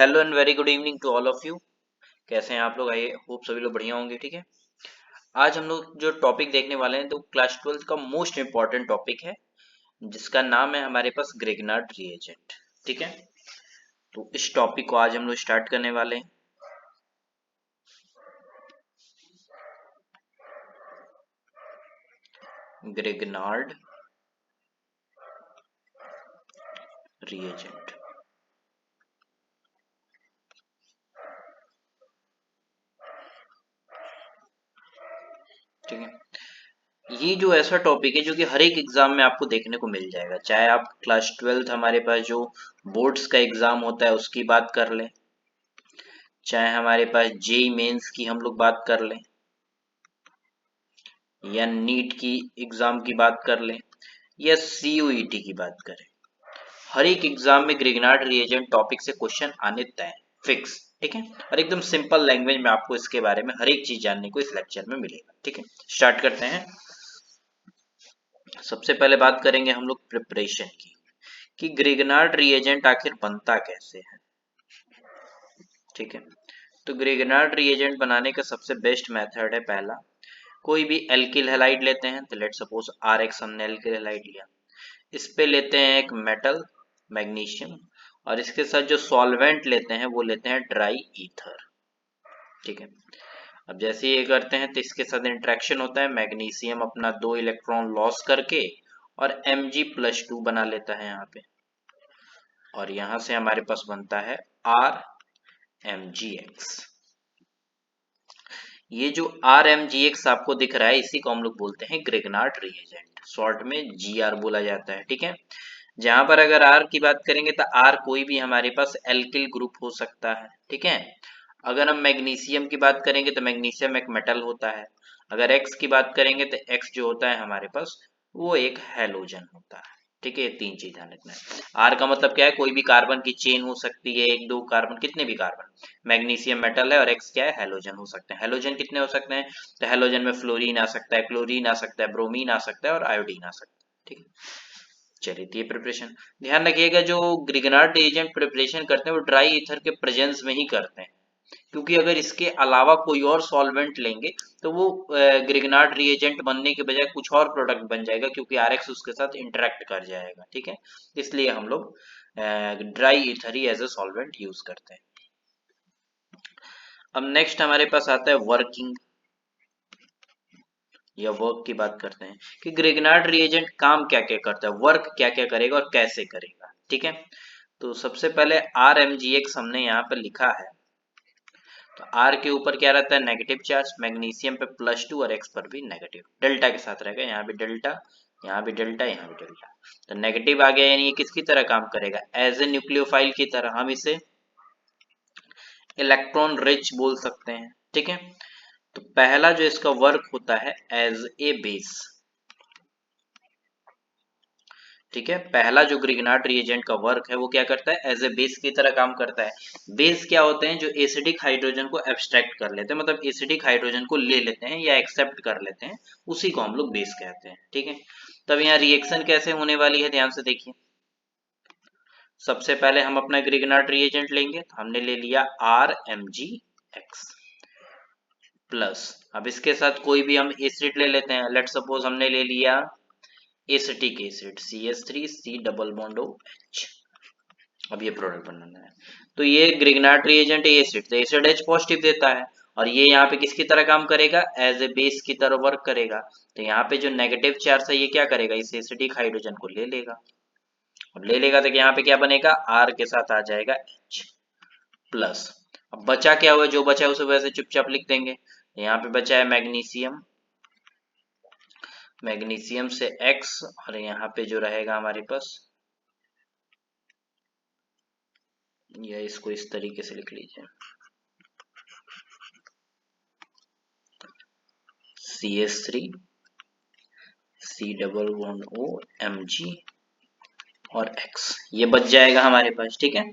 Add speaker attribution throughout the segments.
Speaker 1: Hello and very good evening to all of you. कैसे हैं आप लोग? आई होप सभी लोग बढ़िया होंगे। ठीक है, आज हम लोग जो टॉपिक देखने वाले हैं तो क्लास 12 का मोस्ट इंपॉर्टेंट टॉपिक है, जिसका नाम है हमारे पास ग्रिग्नार्ड रिएजेंट। ठीक है, तो इस टॉपिक को आज हम लोग स्टार्ट करने वाले हैं। Grignard reagent. ठीक है, ये जो ऐसा टॉपिक है जो कि हर एक एग्जाम में आपको देखने को मिल जाएगा, चाहे आप क्लास 12 हमारे पास जो बोर्ड्स का एग्जाम होता है उसकी बात कर लें, चाहे हमारे पास जेई मेंस की हम लोग बात कर लें, या नीट की एग्जाम की बात कर लें, या सीयूईटी की बात करें। हर एक एग्जाम में ग्रिग्नार्ड रिएजेंट टॉपिक से क्वेश्चन आने तय फिक्स। ठीक है, और एकदम सिंपल लैंग्वेज में आपको इसके बारे में हर एक चीज जानने को इस लेक्चर में मिलेगा। ठीक है, स्टार्ट करते हैं। सबसे पहले बात करेंगे हम लोग प्रिपरेशन की, कि ग्रिग्नार्ड रिएजेंट आखिर बनता कैसे है। ठीक है, तो ग्रिग्नार्ड रिएजेंट बनाने का सबसे बेस्ट मेथड है, पहला, कोई भी एल्किल हैलाइड लेते हैं, तो लेट सपोज RX हमने एल्किल हैलाइड लिया, इस पे लेते हैं एक मेटल मैग्नीशियम, और इसके साथ जो सॉल्वेंट लेते हैं वो लेते हैं ड्राई ईथर। ठीक है, अब जैसे ये करते हैं तो इसके साथ इंट्रैक्शन होता है, मैग्नीशियम अपना 2 इलेक्ट्रॉन लॉस करके और Mg+2 बना लेता है यहाँ पे, और यहाँ से हमारे पास बनता है RMgX। ये जो RMgX आपको दिख रहा है इसी को हम लोग बोलते हैं ग्रिग्नार्ड रिएजेंट, शॉर्ट में GR बोला जाता है। ठीक है, जहां पर अगर R की बात करेंगे तो R कोई भी हमारे पास एल्किल ग्रुप हो सकता है। ठीक है, अगर हम मैग्नीशियम की बात करेंगे तो मैग्नीशियम एक मेटल होता है, अगर X की बात करेंगे तो X जो होता है हमारे पास वो एक हैलोजन होता है। ठीक है, ये तीन चीज ध्यान रखना है। आर का मतलब क्या है, कोई भी कार्बन की चेन हो सकती है, एक दो कार्बन, कितने भी कार्बन। मैग्नीशियम मेटल है और एक्स क्या है, हैलोजन हो सकते हैं। हैलोजन कितने हो सकते हैं, तो हैलोजन में फ्लोरीन आ सकता है, क्लोरीन आ सकता है, ब्रोमीन आ सकता है और आयोडीन आ सकता है। ठीक है, चलिए तो ये प्रिपरेशन ध्यान रखिएगा। जो ग्रिग्नार्ड एजेंट प्रिपरेशन करते हैं वो ड्राई ईथर के प्रेजेंस में ही करते हैं, क्योंकि अगर इसके अलावा कोई और सॉल्वेंट लेंगे तो वो ग्रिग्नार्ड रिएजेंट बनने के बजाय कुछ और प्रोडक्ट बन जाएगा, क्योंकि RX उसके साथ इंटरेक्ट कर जाएगा। ठीक है, इसलिए हम लोग ड्राई ईथर ही एज ए सॉल्वेंट यूज करते हैं। अब नेक्स्ट हमारे पास आता है वर्किंग या वर्क की बात करते हैं, कि ग्रिग्नार्ड रिएजेंट काम क्या क्या करता है, वर्क क्या क्या करेगा और कैसे करेगा। ठीक है, तो सबसे पहले RMgX हमने यहाँ पर लिखा है, तो R के ऊपर क्या रहता है, नेगेटिव चार्ज, मैग्नीशियम पे +2 और X पर भी नेगेटिव, डेल्टा के साथ रहेगा, यहाँ भी डेल्टा, यहाँ भी डेल्टा, यहाँ भी डेल्टा। तो नेगेटिव आ गया, यानी ये किसकी तरह काम करेगा, एज ए न्यूक्लियोफाइल की तरह, हम इसे इलेक्ट्रॉन रिच बोल सकते हैं। ठीक है, तो पहला जो इसका वर्क होता है एज ए बेस। ठीक है, पहला जो ग्रिग्नार्ड रिएजेंट का वर्क है वो क्या करता है, एज ए बेस की तरह काम करता है। बेस क्या होते हैं, जो एसिडिक हाइड्रोजन को एब्स्ट्रैक्ट कर लेते हैं, मतलब एसिडिक हाइड्रोजन को ले लेते हैं या एक्सेप्ट कर लेते हैं, उसी को हम लोग बेस कहते हैं। ठीक है, तब यहाँ रिएक्शन कैसे होने वाली है, ध्यान से देखिए। सबसे पहले हम अपना ग्रिग्नार्ड रिएजेंट लेंगे, तो हमने ले लिया RMgX प्लस, अब इसके साथ कोई भी हम एसिड ले लेते हैं, लेट सपोज हमने ले लिया acetic acid CH3C double bond OH। अब ये प्रोडक्ट बनाना है, तो ये ग्रिग्नार्ड रिएजेंट एसिड, तो एसिड H पॉजिटिव देता है, और ये यहाँ पे किसकी तरह काम करेगा, एज ए बेस की तरह वर्क करेगा। तो यहाँ पे जो नेगेटिव चार्ज है ये क्या करेगा, इस एसिडिक हाइड्रोजन को ले लेगा, और ले लेगा तो यहाँ पे क्या बनेगा, R के साथ आ जाएगा H प्लस। अब बचा क्या हुआ, जो बचा है उसे वैसे चुपचाप लिख देंगे। यहाँ पे बचा है मैग्नीशियम, मैग्नीशियम से X, और यहाँ पे जो रहेगा हमारे पास, या इसको इस तरीके से लिख लीजिए, CH3C double bond O Mg और X, ये बच जाएगा हमारे पास। ठीक है,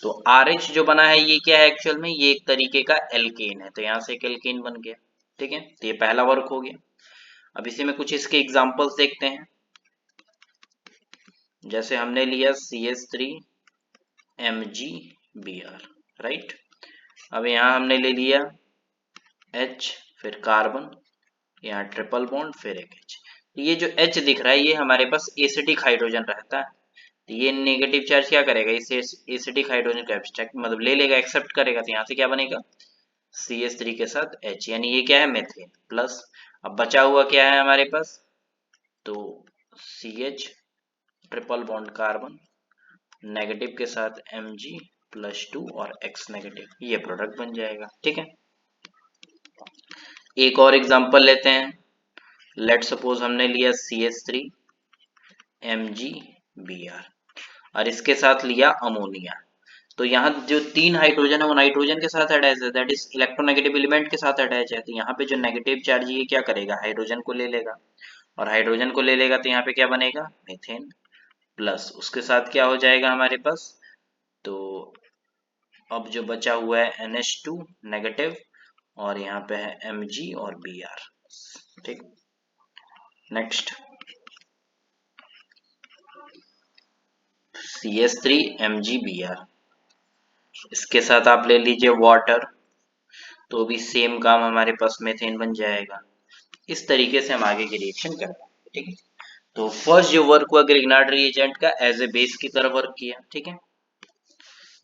Speaker 1: तो RH जो बना है ये क्या है, एक्चुअल में ये एक तरीके का एल्केन है, तो यहाँ से एक एल्केन बन गया। ठीक है, तो ये पहला वर्क हो गया। अब इसी में कुछ इसके एग्जांपल्स देखते हैं, जैसे हमने लिया CH3 Mg Br, राइट। अब यहाँ हमने ले लिया H, फिर कार्बन, यहाँ ट्रिपल बॉन्ड, फिर एक H। ये जो H दिख रहा है ये हमारे पास एसिडिक हाइड्रोजन रहता है, तो ये नेगेटिव चार्ज क्या करेगा, इसे एसिडिक हाइड्रोजन को एब्स्ट्रैक्ट मतलब ले लेगा, एक्सेप्ट करेगा, तो यहाँ से क्या बनेगा CH3 के साथ H, यानी ये क्या है मेथेन प्लस। अब बचा हुआ क्या है हमारे पास, तो CH triple bond carbon negative के साथ Mg+2 और X नेगेटिव, ये प्रोडक्ट बन जाएगा। ठीक है, एक और एग्जांपल लेते हैं। लेट सपोज हमने लिया CH3 MgBr और इसके साथ लिया अमोनिया, तो यहाँ जो 3 हाइड्रोजन है वो नाइट्रोजन के साथ अटैच है, दैट इज इलेक्ट्रोनेगेटिव एलिमेंट के साथ अटैच है, तो यहाँ पे जो नेगेटिव चार्ज ये क्या करेगा, हाइड्रोजन को ले लेगा, और हाइड्रोजन को ले लेगा तो यहाँ पे क्या बनेगा मीथेन प्लस, उसके साथ क्या हो जाएगा हमारे पास, तो अब जो बचा हुआ है NH2 नेगेटिव, और यहाँ पे है Mg और Br। ठीक, नेक्स्ट CH3 MgBr, इसके साथ आप ले लीजिए वाटर, तो भी सेम काम हमारे पास मेथेन बन जाएगा। इस तरीके से हम आगे की रिएक्शन कर पाएंगे। ठीक है, तो फर्स्ट जो वर्क हुआ ग्रिग्नार्ड रिएजेंट का एज ए बेस की तरह वर्क किया। ठीक है,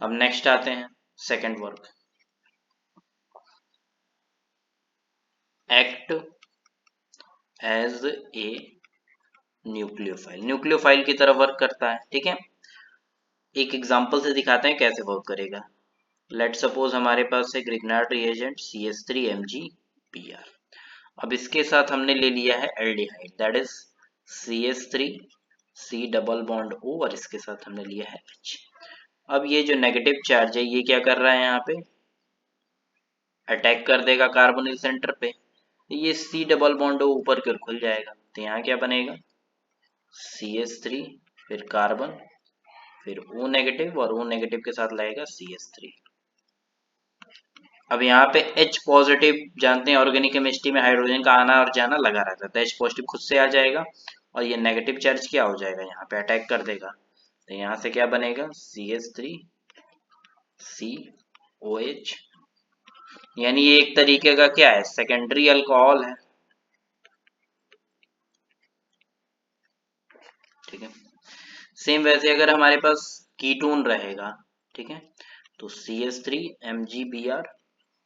Speaker 1: अब नेक्स्ट आते हैं second work, act as a nucleophile, nucleophile की तरह वर्क करता है। ठीक है, एक एग्जांपल से दिखाते हैं कैसे वर्क करेगा। लेट सपोज हमारे पास है ग्रिग्नार्ड रिएजेंट CH3 MgBr, अब इसके साथ हमने ले लिया है aldehyde, that is CH3 C double bond O, और इसके साथ हमने लिया है H। अब ये जो नेगेटिव चार्ज है ये क्या कर रहा है, यहाँ पे अटैक कर देगा कार्बोनिल सेंटर पे, ये C डबल बॉन्ड O ऊपर की ओर खुल जाएगा, तो यहाँ क्या बनेगा CH3 फिर कार्बन फिर O नेगेटिव, और O नेगेटिव के साथ लगेगा CH3। अब यहाँ पे H पॉजिटिव जानते हैं ऑर्गेनिक केमिस्ट्री में हाइड्रोजन का आना और जाना लगा रहता है, तो H पॉजिटिव खुद से आ जाएगा और ये नेगेटिव चार्ज क्या हो जाएगा, यहाँ पे अटैक कर देगा, तो यहाँ से क्या बनेगा CH3 COH, यानी ये एक तरीके का क्या है सेकेंडरी अल्कोहल है। ठीक है, सेम वैसे अगर हमारे पास कीटोन रहेगा, ठीक है, तो CH3 MgBr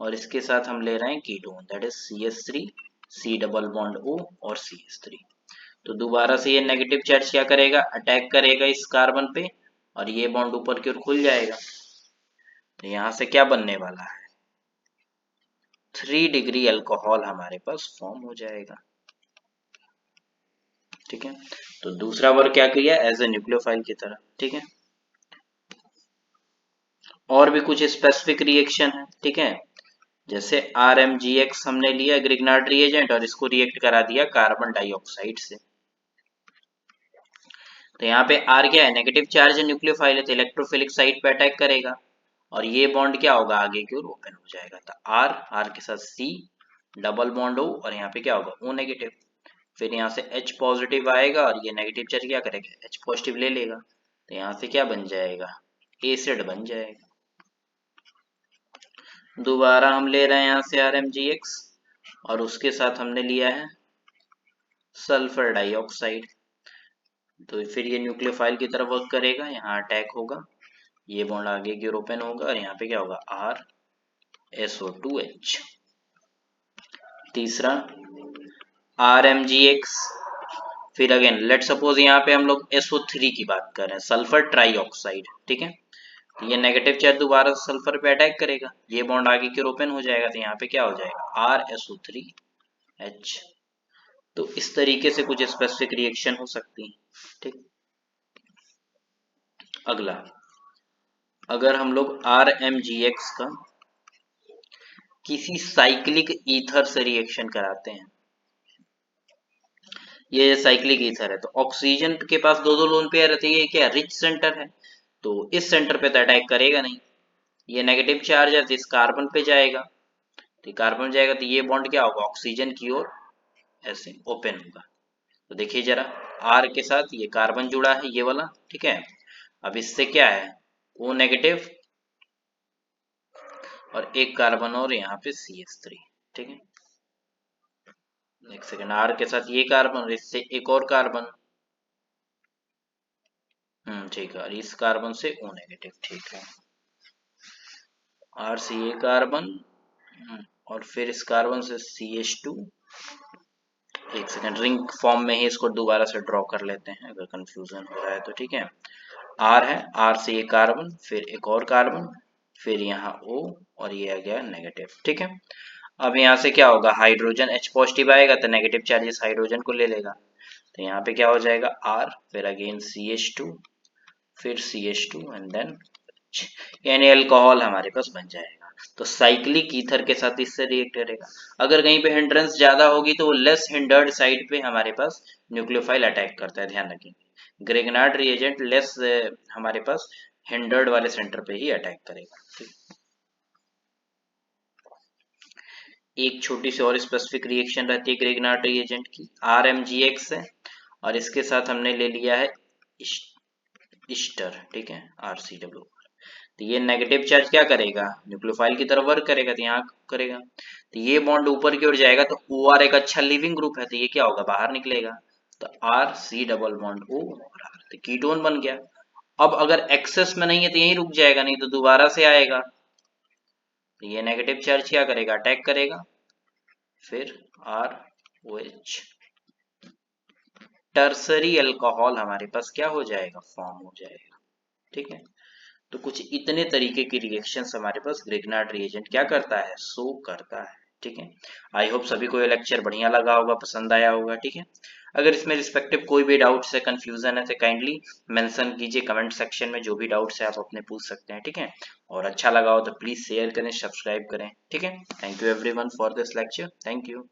Speaker 1: और इसके साथ हम ले रहे हैं ketone, that is CH3 C double bond O और CH3, तो दोबारा से ये नेगेटिव चार्ज क्या करेगा अटैक करेगा इस कार्बन पे, और ये बॉन्ड ऊपर की ओर खुल जाएगा, तो यहाँ से क्या बनने वाला है 3 डिग्री अल्कोहल हमारे पास फॉर्म हो जाएगा। ठीक है, तो दूसरा वर्क क्या किया एज ए न्यूक्लियोफाइल की तरह। ठीक है, और भी कुछ स्पेसिफिक रिएक्शन है। ठीक है, जैसे RMGX हमने लिया ग्रिग्नार्ड रिएजेंट और इसको रिएक्ट करा दिया कार्बन डाइऑक्साइड से, तो यहाँ पे R क्या है नेगेटिव चार्ज है, न्यूक्लियोफाइल है, तो इलेक्ट्रोफिलिक साइट पे अटैक करेगा और ये बॉन्ड क्या होगा आगे की ओर ओपन हो जाएगा, तो R के साथ C डबल बॉन्ड O और यहाँ पे क्या होगा O नेगेटिव, फिर यहाँ से H पॉजिटिव आएगा और ये नेगेटिव चार्ज क्या करेगा H पॉजिटिव ले लेगा, तो यहाँ से क्या बन जाएगा एसिड बन जाएगा। दोबारा हम ले रहे हैं यहाँ से RMGX और उसके साथ हमने लिया है सल्फर डाइऑक्साइड, तो फिर ये न्यूक्लियोफाइल की तरफ वर्क करेगा, यहाँ अटैक होगा, ये बॉन्ड आगे की ओर ओपन होगा और यहाँ पे क्या होगा RSO2H। तीसरा RMGX, फिर अगेन लेट सपोज यहाँ पे हम लोग SO3 की बात कर रहे हैं सल्फर ट्राइऑक्साइड। ठीक है, तो ये नेगेटिव चार्ज दोबारा सल्फर पे अटैक करेगा, ये बॉन्ड आगे की ओर ओपन हो जाएगा, तो यहाँ पे क्या हो जाएगा RSO3H। तो इस तरीके से कुछ स्पेसिफिक रिएक्शन हो सकती है। ठीक, अगला अगर हम लोग RMGX का किसी साइक्लिक ईथर से रिएक्शन कराते हैं, ये साइक्लिक ईथर है, तो ऑक्सीजन के पास दो दो लोन पेयर रहते हैं, ये क्या रिच सेंटर है, तो इस सेंटर पे तो अटैक करेगा नहीं, ये नेगेटिव चार्ज है तो इस कार्बन पे जाएगा, तो कार्बन जाएगा तो ये बॉन्ड क्या होगा ऑक्सीजन की ओर ऐसे ओपन होगा, तो देखिए जरा R के साथ ये कार्बन जुड़ा है ये वाला। ठीक है, अब इससे क्या है O नेगेटिव और एक कार्बन और यहाँ पे CH3, ठीक है। एक सेकेंड, R के साथ ये कार्बन और इससे एक और कार्बन, ठीक है, और इस कार्बन से O नेगेटिव, ठीक है। R से ये कार्बन, और फिर इस कार्बन से CH2। एक सेकेंड, रिंग फॉर्म में ही इसको दोबारा से ड्रॉ कर लेते हैं अगर कंफ्यूजन हो रहा है तो, ठीक है। R है, R से ये कार्बन, फिर एक और कार्बन, फिर यहाँ O, और ये आ गया नेगेटिव, ठीक है। अब यहाँ से क्या होगा, हाइड्रोजन H पॉजिटिव आएगा तो नेगेटिव चार्जेस हाइड्रोजन को ले लेगा, तो यहाँ पे क्या हो जाएगा R, फिर अगेन CH2, फिर CH2 एंड देन यानी अल्कोहल हमारे पास बन जाएगा। तो साइक्लिक ईथर के साथ इससे रिएक्ट करेगा। अगर कहीं पे हिंड्रेंस ज्यादा होगी तो वो लेस हिंडर्ड साइड पे हमारे पास न्यूक्लियोफाइल अटैक करता है, ध्यान रखेंगे। ग्रेगनार्ड रिएजेंट लेस हमारे पास हिंडर्ड वाले सेंटर पे ही अटैक करेगा, ठीक। एक छोटी सी और स्पेसिफिक रिएक्शन रहती है ग्रेगनार्ड रिएजेंट की, RMgX है, और इसके साथ हमने ले लिया है ईस्टर, ठीक है, RCW। तो ये नेगेटिव चार्ज क्या करेगा, न्यूक्लियोफाइल की तरफ वर्क करेगा, तो यहाँ करेगा, तो ये बॉन्ड ऊपर की ओर जाएगा, तो OR एक अच्छा लिविंग ग्रुप है, तो ये क्या होगा, बाहर निकलेगा, तो RC डबल बॉन्ड O और R, तो कीटोन बन गया। अब अगर एक्सेस में नहीं है तो यहीं रुक जाएगा, नहीं तो दोबारा से आएगा, तो ये नेगेटिव चार्ज क्या करेगा, अटैक करेगा, फिर ROH, टर्सरी अल्कोहल हमारे पास क्या हो जाएगा, फॉर्म हो जाएगा, ठीक है। तो कुछ इतने तरीके की रिएक्शंस हमारे पास ग्रिग्नार्ड रिएजेंट क्या करता है, शो करता है, ठीक है। आई होप सभी को ये लेक्चर बढ़िया लगा होगा, पसंद आया होगा, ठीक है। अगर इसमें रिस्पेक्टिव कोई भी डाउट्स है, कंफ्यूजन है, तो काइंडली मेंशन कीजिए कमेंट सेक्शन में, जो भी डाउट्स है आप अपने पूछ सकते हैं, ठीक है। और अच्छा लगा हो तो प्लीज शेयर करें, सब्सक्राइब करें, ठीक है। Thank you everyone for this lecture, thank you.